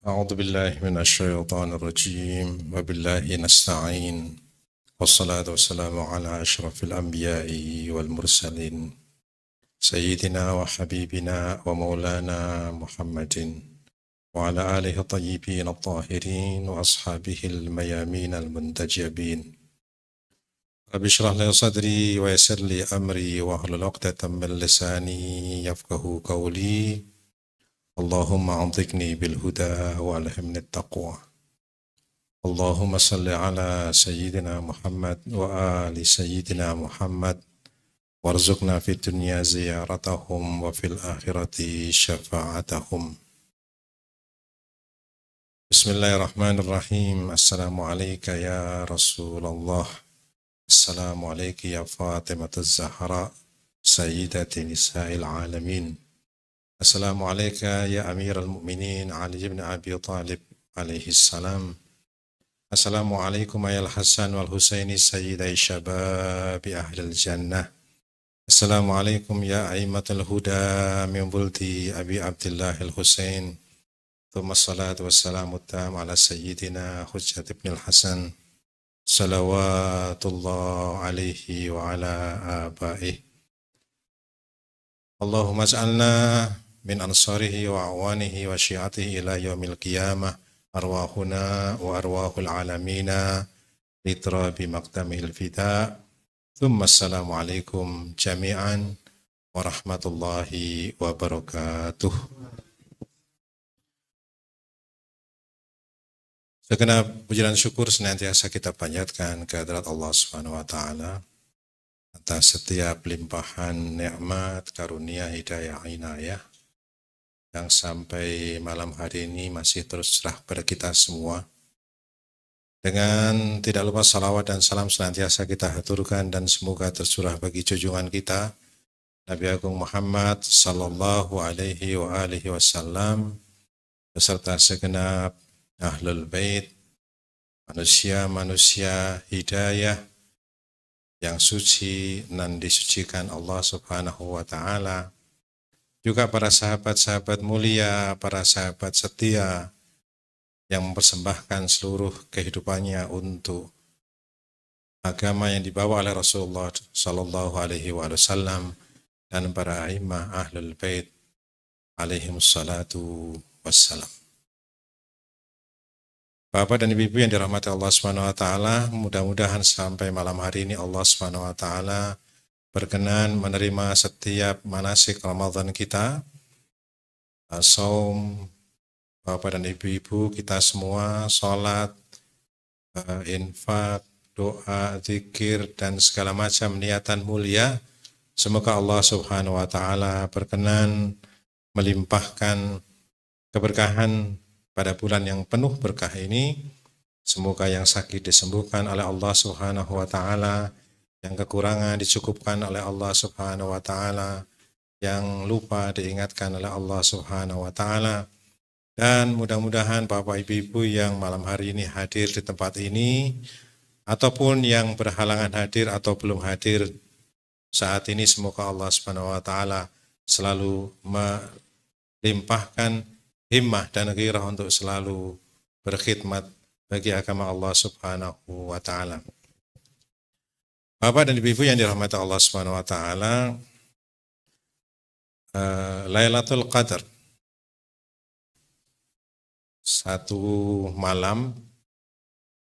أعوذ بالله من الشيطان الرجيم وبالله نستعين والصلاة والسلام على أشرف الأنبياء والمرسلين سيدنا وحبيبنا ومولانا محمد وعلى آله الطيبين الطاهرين وأصحابه الميامين المنتجبين رب اشرح لي صدري ويسر لي أمري واحلل عقدة من لساني يفقه قولي اللهم أنطقني بالهدى وألهمني التقوى اللهم صل على سيدنا محمد وآل سيدنا محمد وارزقنا في الدنيا زيارتهم وفي الآخرة شفاعتهم. بسم الله الرحمن الرحيم. السلام عليك يا رسول الله. السلام عليك يا فاطمة الزهراء سيدة نساء العالمين. السلام عليك يا أمير المؤمنين علي بن أبي طالب عليه السلام. السلام عليكم يا الحسن والحسين سيدي شباب أهل الجنة. السلام عليكم يا أئمة الهدى من ولد أبي عبد الله الحسين. ثم الصلاة والسلام التام على سيدنا حجة بن الحسن صلوات الله عليه وعلى آبائه. اللهم اجعلنا من أنصاره وأعوانه وشيعته إلى يوم القيامة أرواحنا وأرواح العالمين لتراب مقدمه الفداء. ثم السلام عليكم جميعا ورحمة الله وبركاته. Segenap puji dan syukur senantiasa kita panjatkan kehadirat Allah Subhanahu wa taala atas setiap limpahan nikmat, karunia, hidayah, inayah yang sampai malam hari ini masih terus cerah pada kita semua. Dengan tidak lupa salawat dan salam senantiasa kita haturkan dan semoga tercurah bagi junjungan kita Nabi Agung Muhammad sallallahu alaihi wa alihi wasallam beserta segenap ahlul bait, manusia-manusia hidayah yang suci dan disucikan Allah Subhanahu wa taala. Juga para sahabat-sahabat mulia, para sahabat setia yang mempersembahkan seluruh kehidupannya untuk agama yang dibawa oleh Rasulullah sallallahu alaihi wasallam dan para a'immah ahlul bait alaihimussalatu wassalam. Bapak dan Ibu yang dirahmati Allah Subhanahu wa taala, mudah-mudahan sampai malam hari ini Allah Subhanahu wa taala berkenan menerima setiap manasik Ramadan kita. Saum Bapak dan Ibu-ibu kita semua, salat, infak, doa, zikir dan segala macam niatan mulia. Semoga Allah Subhanahu wa taala berkenan melimpahkan keberkahan pada bulan yang penuh berkah ini. Semoga yang sakit disembuhkan oleh Allah Subhanahu wa taala, yang kekurangan dicukupkan oleh Allah Subhanahu wa taala, yang lupa diingatkan oleh Allah Subhanahu wa taala. Dan mudah-mudahan Bapak Ibu yang malam hari ini hadir di tempat ini ataupun yang berhalangan hadir atau belum hadir saat ini, semoga Allah Subhanahu wa taala selalu melimpahkan himmah dan gairah untuk selalu berkhidmat bagi agama Allah Subhanahu wa taala. Bapak dan Ibu yang dirahmati Allah Subhanahu wa taala, Lailatul Qadar, satu malam,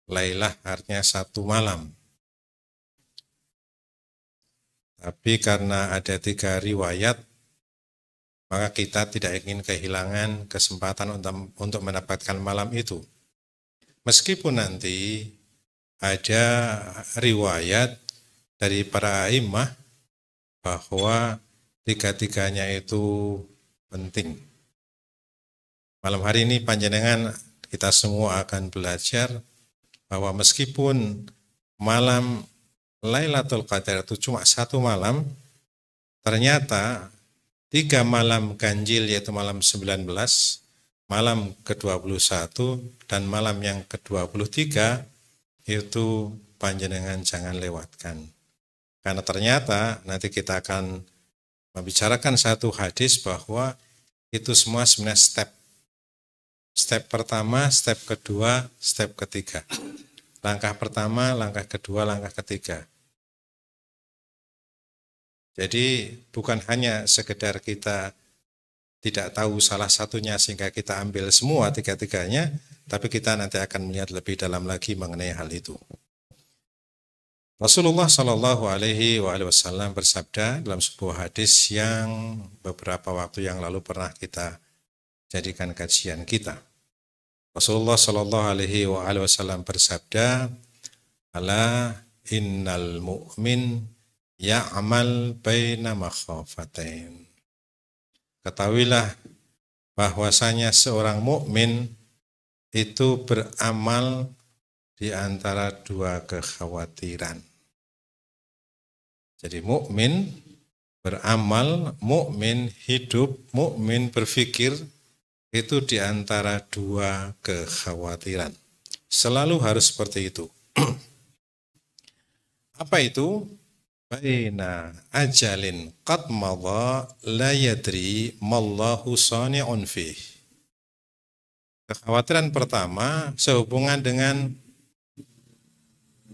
Lailah artinya satu malam. Tapi karena ada 3 riwayat, maka kita tidak ingin kehilangan kesempatan untuk mendapatkan malam itu. Meskipun nanti ada riwayat dari para a'immah bahwa 3-3-nya itu penting. Malam hari ini panjenengan kita semua akan belajar bahwa meskipun malam Lailatul Qadar itu cuma satu malam, ternyata 3 malam ganjil, yaitu malam 19, malam ke-21, dan malam yang ke-23 itu panjenengan jangan lewatkan. Karena ternyata nanti kita akan membicarakan satu hadis bahwa itu semua sebenarnya step Step pertama, step kedua, step ketiga. Langkah pertama, langkah kedua, langkah ketiga. Jadi bukan hanya sekedar kita tidak tahu salah satunya sehingga kita ambil semua tiga-tiganya, tapi kita nanti akan melihat lebih dalam lagi mengenai hal itu. Rasulullah Shallallahu Alaihi Wasallam bersabda dalam sebuah hadis yang beberapa waktu yang lalu pernah kita jadikan kajian kita. Rasulullah Shallallahu Alaihi Wasallam bersabda, "Ala innal mu'min ya'mal baina makhafatain." Ketahuilah bahwasanya seorang mukmin itu beramal di antara dua kekhawatiran. Jadi mukmin beramal, mukmin hidup, mukmin berpikir itu di antara dua kekhawatiran. Selalu harus seperti itu. Apa itu? Baina ajalin qad madha la yadri mallahu sani'un fih. Kekhawatiran pertama sehubungan dengan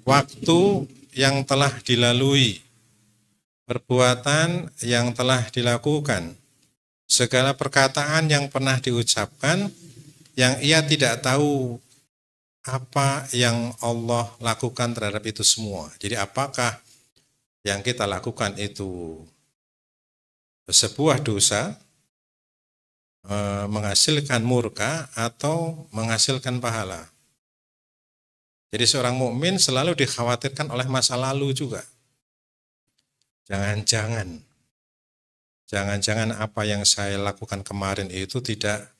waktu yang telah dilalui, perbuatan yang telah dilakukan, segala perkataan yang pernah diucapkan yang ia tidak tahu apa yang Allah lakukan terhadap itu semua. Jadi apakah yang kita lakukan itu sebuah dosa, menghasilkan murka atau menghasilkan pahala. Jadi seorang mukmin selalu dikhawatirkan oleh masa lalu juga. Jangan-jangan apa yang saya lakukan kemarin itu tidak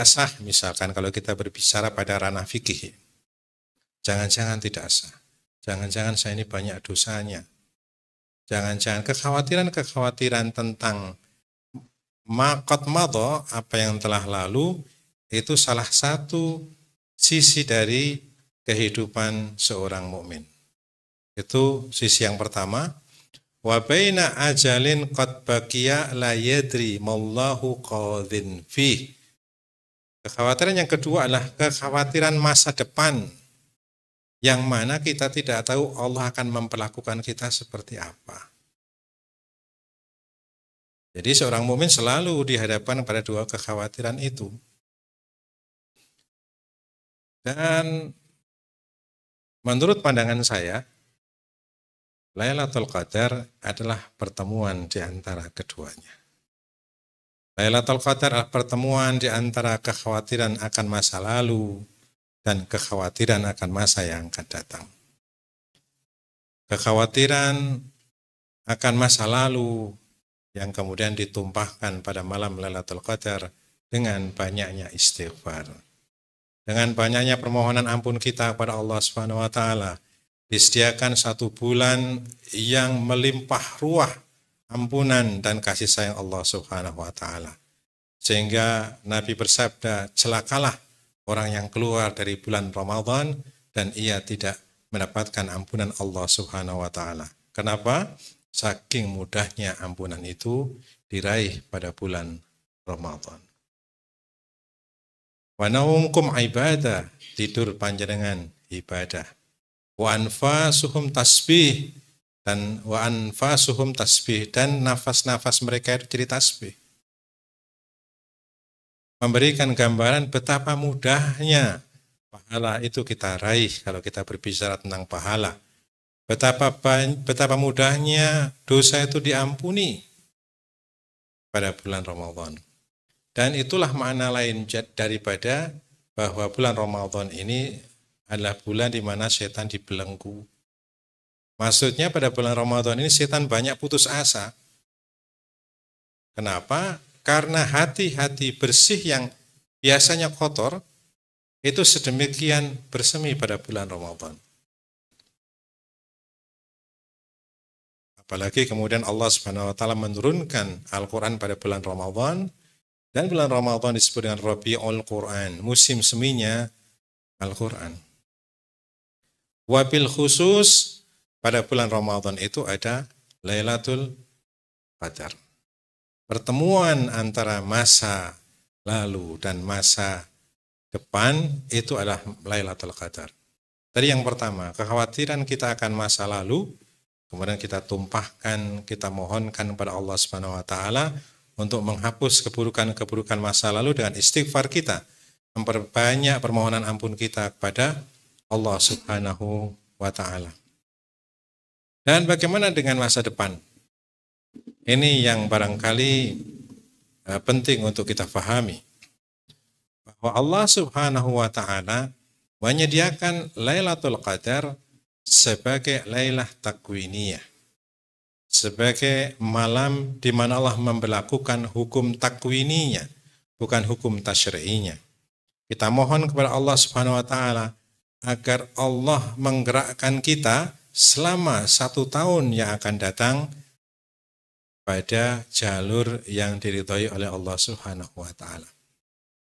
sah, misalkan kalau kita berbicara pada ranah fikih. Jangan-jangan tidak sah. Jangan-jangan saya ini banyak dosanya. Jangan-jangan kekhawatiran tentang maqad madha, apa yang telah lalu, itu salah satu sisi dari kehidupan seorang mukmin. Itu sisi yang pertama. Wa baina ajalin qad baqiya la yadri mallahu qadhin fi. Kekhawatiran yang kedua adalah kekhawatiran masa depan, yang mana kita tidak tahu Allah akan memperlakukan kita seperti apa. Jadi seorang mukmin selalu dihadapkan pada dua kekhawatiran itu. Dan menurut pandangan saya, Lailatul Qadar adalah pertemuan di antara keduanya. Lailatul Qadar adalah pertemuan di antara kekhawatiran akan masa lalu dan kekhawatiran akan masa yang akan datang. Kekhawatiran akan masa lalu yang kemudian ditumpahkan pada malam Lailatul Qadar dengan banyaknya istighfar. Dengan banyaknya permohonan ampun kita kepada Allah Subhanahu wa taala. Disediakan satu bulan yang melimpah ruah ampunan dan kasih sayang Allah Subhanahu wa taala. Sehingga Nabi bersabda, celakalah orang yang keluar dari bulan Ramadan dan ia tidak mendapatkan ampunan Allah Subhanahu wa taala. Kenapa? Saking mudahnya ampunan itu diraih pada bulan Ramadan. Wa naumkum ibadah, tidur panjenengan ibadah. Wa anfasuhum tasbih, dan wa anfasuhum tasbih, dan nafas-nafas mereka itu jadi tasbih. Memberikan gambaran betapa mudahnya pahala itu kita raih kalau kita berbicara tentang pahala. Betapa mudahnya dosa itu diampuni pada bulan Ramadan. Dan itulah makna lain daripada bahwa bulan Ramadan ini adalah bulan di mana setan dibelenggu. Maksudnya pada bulan Ramadan ini setan banyak putus asa. Kenapa? Karena hati-hati bersih yang biasanya kotor itu sedemikian bersemi pada bulan Ramadan. Apalagi kemudian Allah Subhanahu wa taala menurunkan Al-Qur'an pada bulan Ramadan, dan bulan Ramadan disebut dengan Rabiul Quran, musim seminya Al-Qur'an. Wabil khusus pada bulan Ramadan itu ada Lailatul Qadar. Pertemuan antara masa lalu dan masa depan itu adalah Lailatul Qadar. Tadi yang pertama, kekhawatiran kita akan masa lalu, kemudian kita tumpahkan, kita mohonkan kepada Allah Subhanahu wa taala untuk menghapus keburukan-keburukan masa lalu dengan istighfar kita, memperbanyak permohonan ampun kita kepada Allah Subhanahu wa taala. Dan bagaimana dengan masa depan? Ini yang barangkali penting untuk kita pahami. Bahwa Allah Subhanahu wa taala menyediakan Lailatul Qadar sebagai Lailah Takwiniyah. Sebagai malam di mana Allah memberlakukan hukum takwininya, bukan hukum tasyri'inya. Kita mohon kepada Allah Subhanahu wa taala agar Allah menggerakkan kita selama 1 tahun yang akan datang pada jalur yang diridhai oleh Allah Subhanahu wa taala.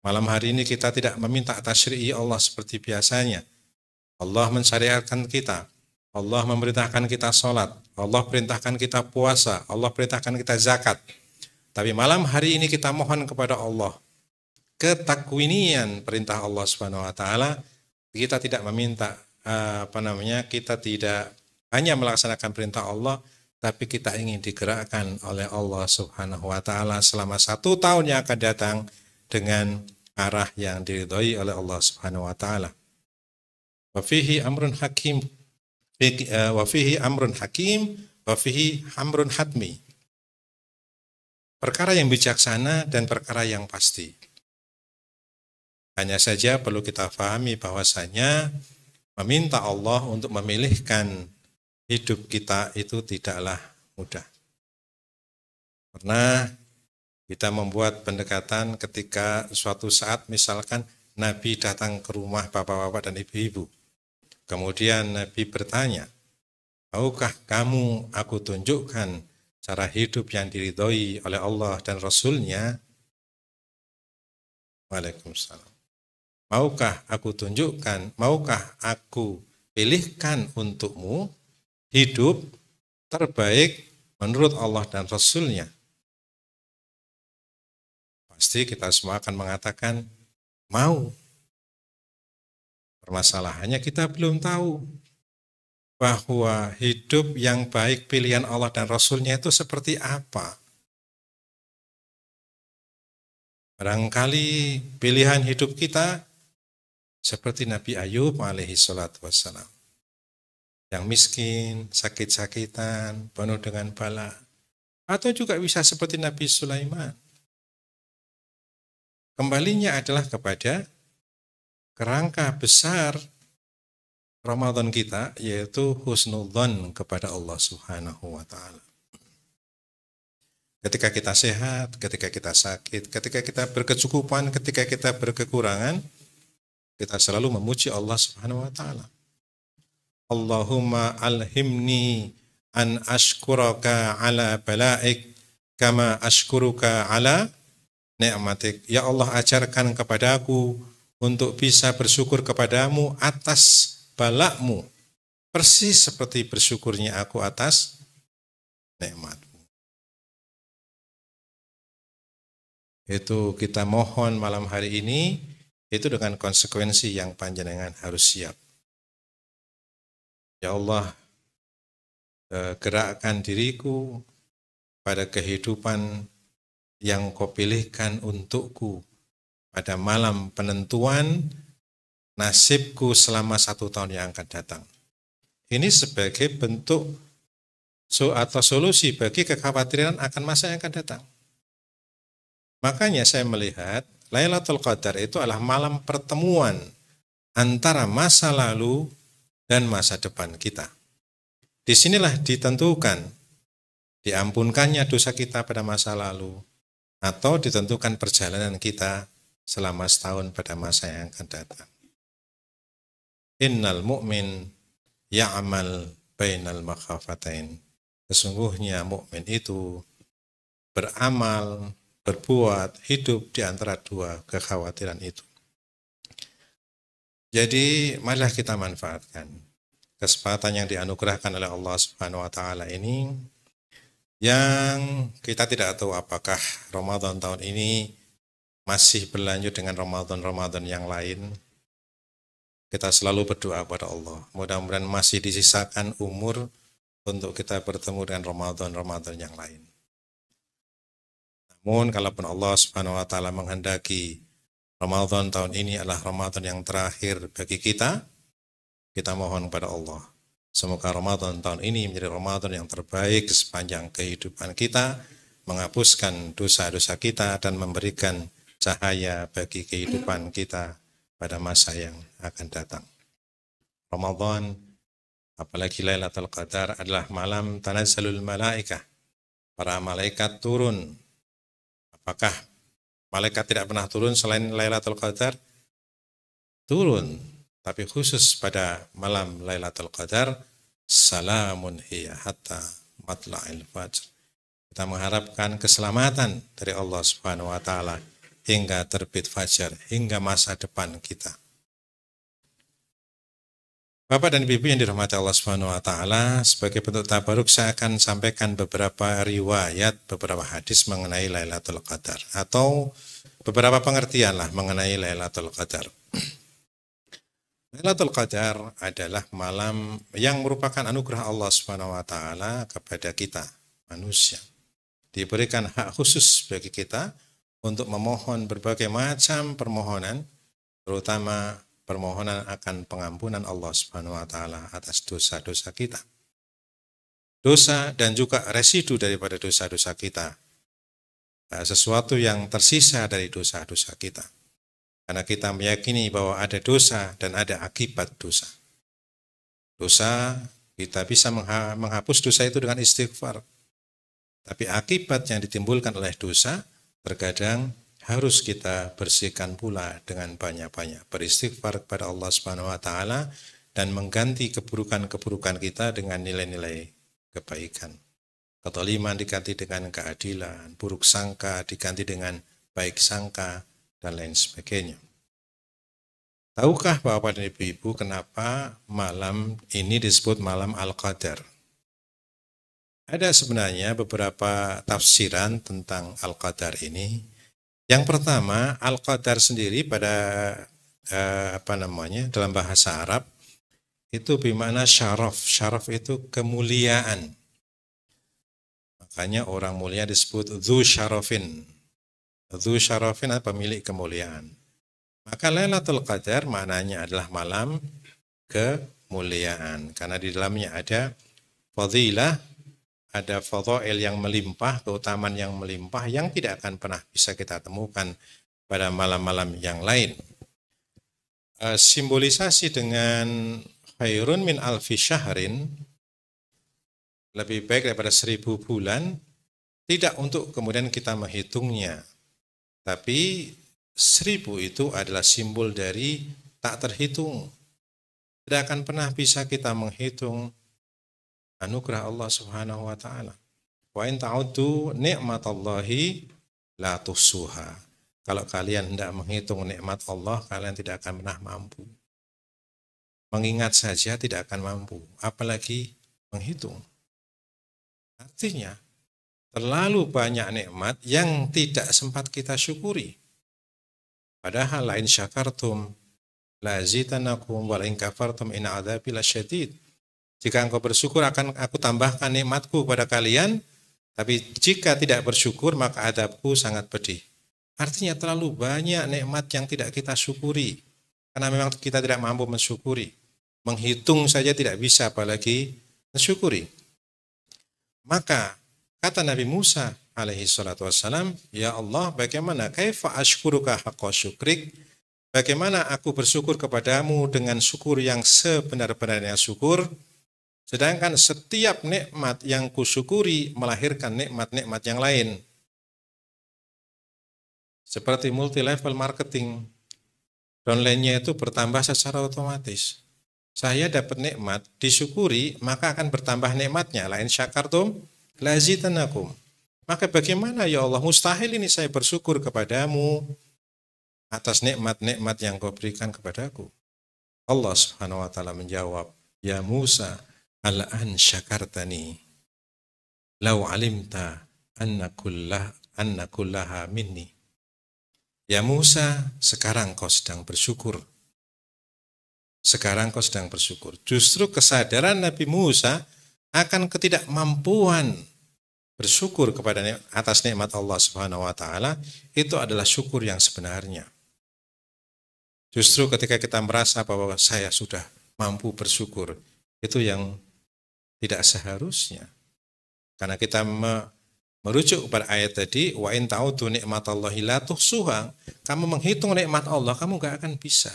Malam hari ini kita tidak meminta tasyri'i Allah seperti biasanya. Allah mensyariatkan kita, Allah memerintahkan kita sholat, Allah perintahkan kita puasa, Allah perintahkan kita zakat. Tapi malam hari ini kita mohon kepada Allah ketakwinian perintah Allah Subhanahu wa taala. Kita tidak meminta kita tidak hanya melaksanakan perintah Allah, tapi kita ingin digerakkan oleh Allah Subhanahu wa taala selama 1 tahun yang akan datang dengan arah yang diridhai oleh Allah Subhanahu wa taala. Wa fihi amrun hakim wa fihi amrun hatmi. Perkara yang bijaksana dan perkara yang pasti. Hanya saja perlu kita pahami bahwasanya meminta Allah untuk memilihkan hidup kita itu tidaklah mudah. Pernah kita membuat pendekatan ketika suatu saat misalkan Nabi datang ke rumah bapak-bapak dan ibu-ibu. Kemudian Nabi bertanya, "Maukah kamu aku tunjukkan cara hidup yang diridhoi oleh Allah dan Rasul-Nya?" Waalaikumsalam. Maukah aku tunjukkan, maukah aku pilihkan untukmu hidup terbaik menurut Allah dan Rasul-Nya? Pasti kita semua akan mengatakan mau. Permasalahannya kita belum tahu bahwa hidup yang baik pilihan Allah dan Rasul-Nya itu seperti apa. Barangkali pilihan hidup kita seperti Nabi Ayub alaihi salatu wassalam. Yang miskin, sakit-sakitan, penuh dengan bala. Atau juga bisa seperti Nabi Sulaiman. Kembalinya adalah kepada kerangka besar Ramadan kita, yaitu husnudzon kepada Allah Subhanahu wa taala. Ketika kita sehat, ketika kita sakit, ketika kita berkecukupan, ketika kita berkekurangan, kita selalu memuji Allah Subhanahu wa taala. Allahumma alhimni an ashkuraka ala balaik kama ashkuruka ala ni'matik. Ya Allah, ajarkan kepadaku untuk bisa bersyukur kepadamu atas balakmu, persis seperti bersyukurnya aku atas nikmatmu. Itu kita mohon malam hari ini, itu dengan konsekuensi yang panjenengan harus siap. Ya Allah, gerakkan diriku pada kehidupan yang Kau pilihkan untukku pada malam penentuan nasibku selama 1 tahun yang akan datang. Ini sebagai bentuk atau solusi bagi kekhawatiran akan masa yang akan datang. Makanya saya melihat Lailatul Qadar itu adalah malam pertemuan antara masa lalu dan masa depan kita. Disinilah ditentukan diampunkannya dosa kita pada masa lalu atau ditentukan perjalanan kita selama 1 tahun pada masa yang akan datang. Innal mu'min ya'mal bainal makhafatain. Sesungguhnya mukmin itu beramal, berbuat, hidup di antara 2 kekhawatiran itu. Jadi marilah kita manfaatkan kesempatan yang dianugerahkan oleh Allah Subhanahu wa taala ini, yang kita tidak tahu apakah Ramadan tahun ini masih berlanjut dengan Ramadan-Ramadan yang lain, kita selalu berdoa kepada Allah. Mudah-mudahan masih disisakan umur untuk kita bertemu dengan Ramadan-Ramadan yang lain. Namun kalaupun Allah Subhanahu wa taala menghendaki Ramadan tahun ini adalah Ramadan yang terakhir bagi kita mohon kepada Allah. Semoga Ramadan tahun ini menjadi Ramadan yang terbaik sepanjang kehidupan kita, menghapuskan dosa-dosa kita dan memberikan cahaya bagi kehidupan kita pada masa yang akan datang. Ramadan, apalagi Lailatul Qadar, adalah malam tanazzalul malaikah. Para malaikat turun. Apakah malaikat tidak pernah turun selain Lailatul Qadar? Turun, tapi khusus pada malam Lailatul Qadar, salamun hiya hatta matla'il fajr. Kita mengharapkan keselamatan dari Allah Subhanahu wa taala hingga terbit fajar, hingga masa depan kita. Bapak dan Ibu yang dirahmati Allah Subhanahu wa taala, sebagai bentuk tabaruk saya akan sampaikan beberapa riwayat, beberapa hadis mengenai Lailatul Qadar atau beberapa pengertian lah mengenai Lailatul Qadar. Lailatul Qadar adalah malam yang merupakan anugerah Allah Subhanahu wa taala kepada kita, manusia. Diberikan hak khusus bagi kita untuk memohon berbagai macam permohonan, terutama permohonan akan pengampunan Allah Subhanahu wa taala atas dosa-dosa kita. Dosa dan juga residu daripada dosa-dosa kita. Sesuatu yang tersisa dari dosa-dosa kita. Karena kita meyakini bahwa ada dosa dan ada akibat dosa. Dosa, kita bisa menghapus dosa itu dengan istighfar. Tapi akibat yang ditimbulkan oleh dosa, terkadang harus kita bersihkan pula dengan banyak-banyak beristighfar kepada Allah Subhanahu wa taala dan mengganti keburukan-keburukan kita dengan nilai-nilai kebaikan. Kezaliman diganti dengan keadilan, buruk sangka diganti dengan baik sangka, dan lain sebagainya. Tahukah Bapak dan Ibu-ibu kenapa malam ini disebut malam Al-Qadar? Ada sebenarnya beberapa tafsiran tentang Al-Qadar ini. Yang pertama, Al-Qadar sendiri pada dalam bahasa Arab itu bermakna syaraf. Syaraf itu kemuliaan. Makanya orang mulia disebut dzu syarafin. Dzu syarafin adalah pemilik kemuliaan. Maka Lailatul Qadar maknanya adalah malam kemuliaan karena di dalamnya ada fadilah, ada fadail yang melimpah, keutamaan yang melimpah yang tidak akan pernah bisa kita temukan pada malam-malam yang lain. Simbolisasi dengan khairun min alfi syahrin, lebih baik daripada 1000 bulan, tidak untuk kemudian kita menghitungnya. Tapi 1000 itu adalah simbol dari tak terhitung. Tidak akan pernah bisa kita menghitung anugerah Allah Subhanahu wa taala. Wa in ta'uddu ni'matallahi la tuhsuha. Kalau kalian hendak menghitung nikmat Allah, kalian tidak akan pernah mampu. Mengingat saja tidak akan mampu, apalagi menghitung. Artinya, terlalu banyak nikmat yang tidak sempat kita syukuri. Padahal lain syakartum la zidanakum wa in kafartum in adzabi lasyadid. Jika engkau bersyukur akan aku tambahkan nikmatku kepada kalian, tapi jika tidak bersyukur maka adabku sangat pedih. Artinya terlalu banyak nikmat yang tidak kita syukuri. Karena memang kita tidak mampu mensyukuri. Menghitung saja tidak bisa apalagi mensyukuri. Maka kata Nabi Musa alaihi salatu wassalam, ya Allah, bagaimana kaifa ashkuruka haqqa syukrik? Bagaimana aku bersyukur kepadamu dengan syukur yang sebenar-benarnya syukur? Sedangkan setiap nikmat yang kusyukuri melahirkan nikmat-nikmat yang lain. Seperti multi level marketing, downline-nya itu bertambah secara otomatis. Saya dapat nikmat, disyukuri, maka akan bertambah nikmatnya. Lain syakartum, lazidanakum. Maka bagaimana ya Allah, mustahil ini saya bersyukur kepadamu atas nikmat-nikmat yang kau berikan kepadaku. Allah Subhanahu wa taala menjawab, ya Musa, al-an syakartani law alimta anna kullaha minni. Ya Musa, sekarang kau sedang bersyukur. Sekarang kau sedang bersyukur. Justru kesadaran Nabi Musa akan ketidakmampuan bersyukur kepada atas nikmat Allah Subhanahu wa taala itu adalah syukur yang sebenarnya. Justru ketika kita merasa bahwa saya sudah mampu bersyukur, itu yang tidak seharusnya. Karena kita merujuk kepada ayat tadi, wa in ta'udu nikmatallahi la tuhsuha. Kamu menghitung nikmat Allah, kamu enggak akan bisa.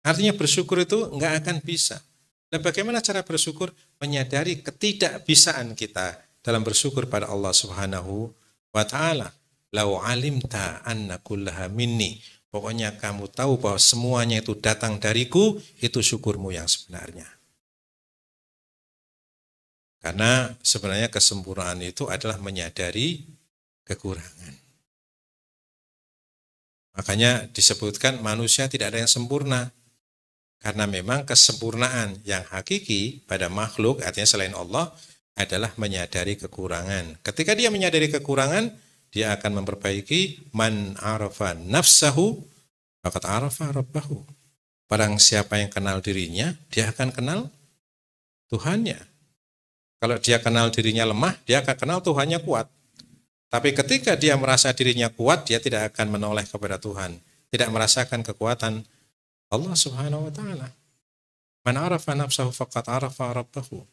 Artinya bersyukur itu enggak akan bisa. Dan bagaimana cara bersyukur? Menyadari ketidakbisaan kita dalam bersyukur pada Allah Subhanahu wa taala. Lau alimta anna kullaha minni. Pokoknya kamu tahu bahwa semuanya itu datang dariku, itu syukurmu yang sebenarnya. Karena sebenarnya kesempurnaan itu adalah menyadari kekurangan. Makanya disebutkan manusia tidak ada yang sempurna. Karena memang kesempurnaan yang hakiki pada makhluk, artinya selain Allah, adalah menyadari kekurangan. Ketika dia menyadari kekurangan, dia akan memperbaiki. Man arafa nafsahu, faqad arafa rabbahu. Barang siapa yang kenal dirinya, dia akan kenal Tuhannya. Kalau dia kenal dirinya lemah, dia akan kenal Tuhannya kuat. Tapi ketika dia merasa dirinya kuat, dia tidak akan menoleh kepada Tuhan. Tidak merasakan kekuatan Allah Subhanahu wa taala. Man arafa nafsahu faqad arafa rabbahu.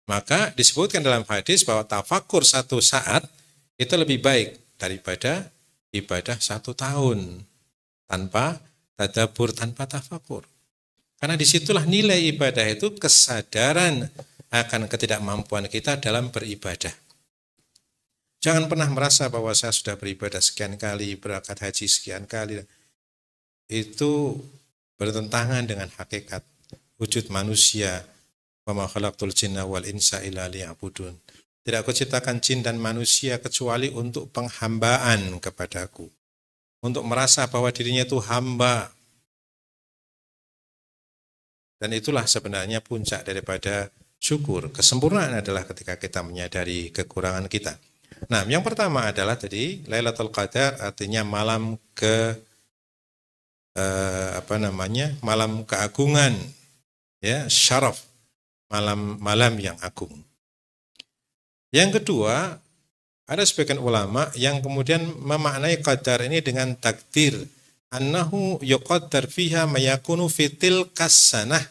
Maka disebutkan dalam hadis bahwa tafakur satu saat itu lebih baik daripada ibadah 1 tahun tanpa tadabbur, tanpa tafakur. Karena disitulah nilai ibadah itu kesadaran akan ketidakmampuan kita dalam beribadah. Jangan pernah merasa bahwa saya sudah beribadah sekian kali, berangkat haji sekian kali. Itu bertentangan dengan hakikat wujud manusia. Wa ma khalaqtul jinna wal insa illa liya'budun. Tidak aku ciptakan jin dan manusia kecuali untuk penghambaan kepadaku. Untuk merasa bahwa dirinya itu hamba. Dan itulah sebenarnya puncak daripada syukur. Kesempurnaan adalah ketika kita menyadari kekurangan kita. Nah, yang pertama adalah tadi Lailatul Qadar, artinya malam malam keagungan, ya, syaraf, malam yang agung. Yang kedua, ada sebagian ulama yang kemudian memaknai qadar ini dengan takdir, annahu yuqaddar fiha mayakunu fitil kasanah,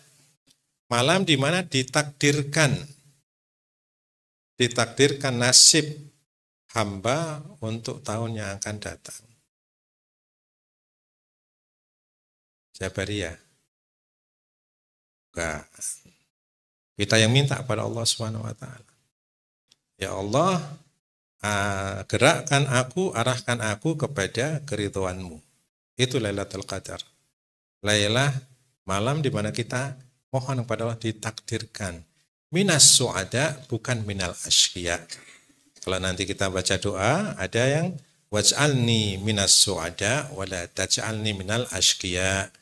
malam di mana ditakdirkan nasib hamba untuk tahun yang akan datang. Jabariyah. Enggak. Kita yang minta pada Allah Subhanahu wa taala. Ya Allah, arahkan aku kepada keridhaan-Mu. Itu Lailatul Qadar. Lailah, malam di mana kita mohon kepada Allah ditakdirkan. Minas su'ada, bukan minal asyqiya. Kalau nanti kita baca doa, ada yang waj'alni minas su'ada wala taj'alni minal asyqiya.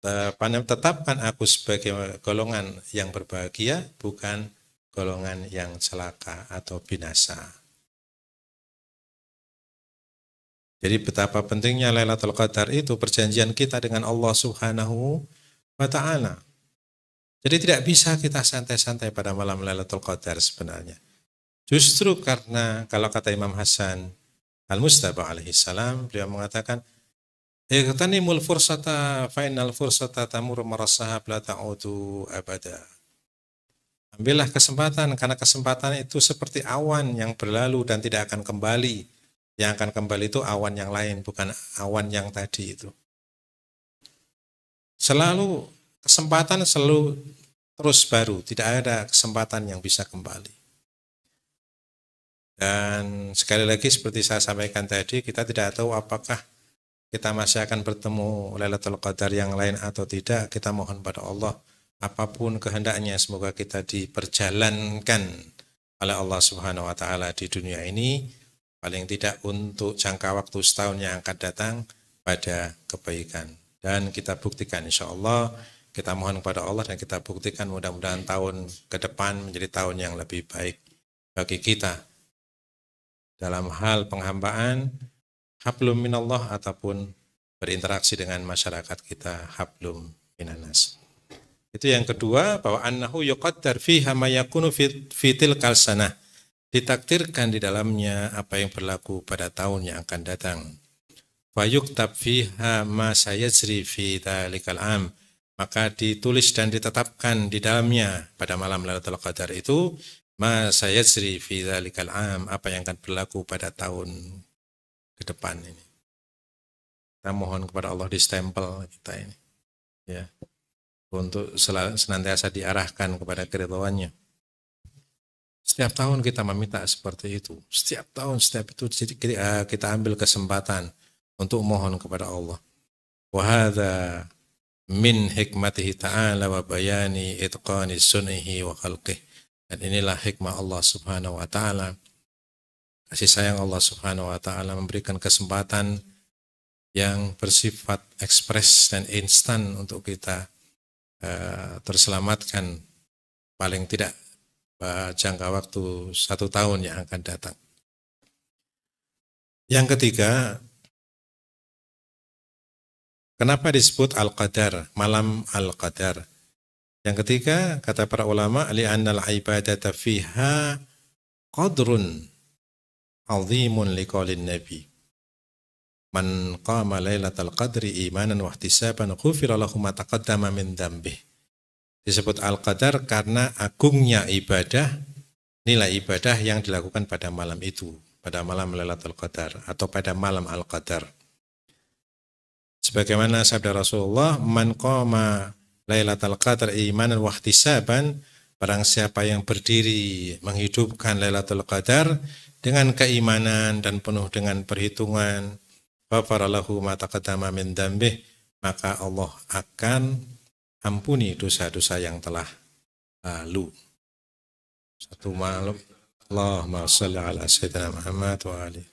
Tetapkan aku sebagai golongan yang berbahagia, bukan golongan yang celaka atau binasa. Jadi betapa pentingnya Lailatul Qadar itu perjanjian kita dengan Allah Subhanahu wa ta'ala. Jadi tidak bisa kita santai-santai pada malam Lailatul Qadar sebenarnya. Justru karena kalau kata Imam Hasan Al-Mustaba alaihi salam, beliau mengatakan, ightanimul fursata fa innal fursata tamur marasahab la ta'udu abada. Ambillah kesempatan, karena kesempatan itu seperti awan yang berlalu dan tidak akan kembali. Yang akan kembali itu awan yang lain, bukan awan yang tadi itu. Kesempatan selalu terus baru, tidak ada kesempatan yang bisa kembali. Dan sekali lagi seperti saya sampaikan tadi, kita tidak tahu apakah kita masih akan bertemu Lailatul Qadar yang lain atau tidak. Kita mohon pada Allah, apapun kehendaknya, semoga kita diperjalankan oleh Allah Subhanahu wa taala di dunia ini, paling tidak untuk jangka waktu setahun yang akan datang, pada kebaikan. Dan kita buktikan insya Allah, kita mohon kepada Allah dan kita buktikan mudah-mudahan tahun ke depan menjadi tahun yang lebih baik bagi kita dalam hal penghambaan, hablum minallah ataupun berinteraksi dengan masyarakat kita hablum minanas. Itu yang kedua, bahwa annahu yuqaddar fiha ma yakunu fi tilkal sanah. Ditakdirkan di dalamnya apa yang berlaku pada tahun yang akan datang. Wa yuktab fiha ma sayajri fi dzalikal am. Maka ditulis dan ditetapkan di dalamnya pada malam Lailatul Qadar itu ma sayajri fi dzalikal am, apa yang akan berlaku pada tahun ke depan ini. Kita mohon kepada Allah di stempel kita ini. Ya. Untuk senantiasa diarahkan kepada keridhaannya. Setiap tahun kita meminta seperti itu. Setiap tahun, setiap itu kita ambil kesempatan untuk mohon kepada Allah. Wa hadza min hikmatihi ta'ala wa bayani itqani sunnihi wa khalqih. Dan inilah hikmah Allah Subhanahu wa taala. Kasih sayang Allah Subhanahu wa taala memberikan kesempatan yang bersifat ekspres dan instan untuk kita terselamatkan paling tidak jangka waktu 1 tahun yang akan datang. Yang ketiga, kenapa disebut Al-Qadar, malam Al-Qadar? Yang ketiga, kata para ulama, li'annal ibadata fiha qadrun azimun liqaulin nabi. Man qama lailatal qadri imanan wa ihtisaban ghufira lahu ma taqaddama min dzambih. Disebut Al-Qadar karena agungnya ibadah, nilai ibadah yang dilakukan pada malam itu, pada malam Lailatul Qadar atau pada malam Al-Qadar. Sebagaimana sabda Rasulullah, man qama Lailatul Qadar imanan wa ihtisaban, barang siapa yang berdiri menghidupkan Lailatul Qadar dengan keimanan dan penuh dengan perhitungan, ghafara lahu ma taqaddama min dzambih, maka Allah akan ampuni dosa-dosa yang telah lalu. Satu malam, Allahumma shalli ala sayyidina Muhammad wa ali.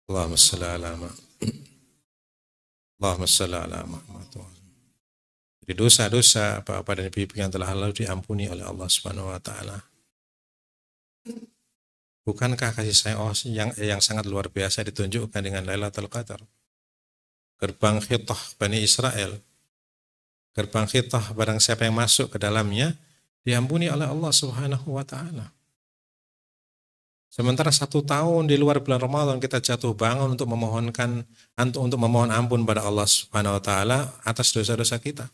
Allahumma shalli ala Muhammad wa ali. Jadi dosa-dosa apa-apa dan ibu yang telah lalu diampuni oleh Allah Subhanahu wa taala. Bukankah kasih sayang Allah yang sangat luar biasa ditunjukkan dengan Lailatul Qadar? Gerbang khitah Bani Israel, gerbang khitah barang siapa yang masuk ke dalamnya diampuni oleh Allah Subhanahu wa taala. Sementara 1 tahun di luar bulan Ramadan kita jatuh bangun untuk memohon ampun pada Allah Subhanahu wa taala atas dosa-dosa kita.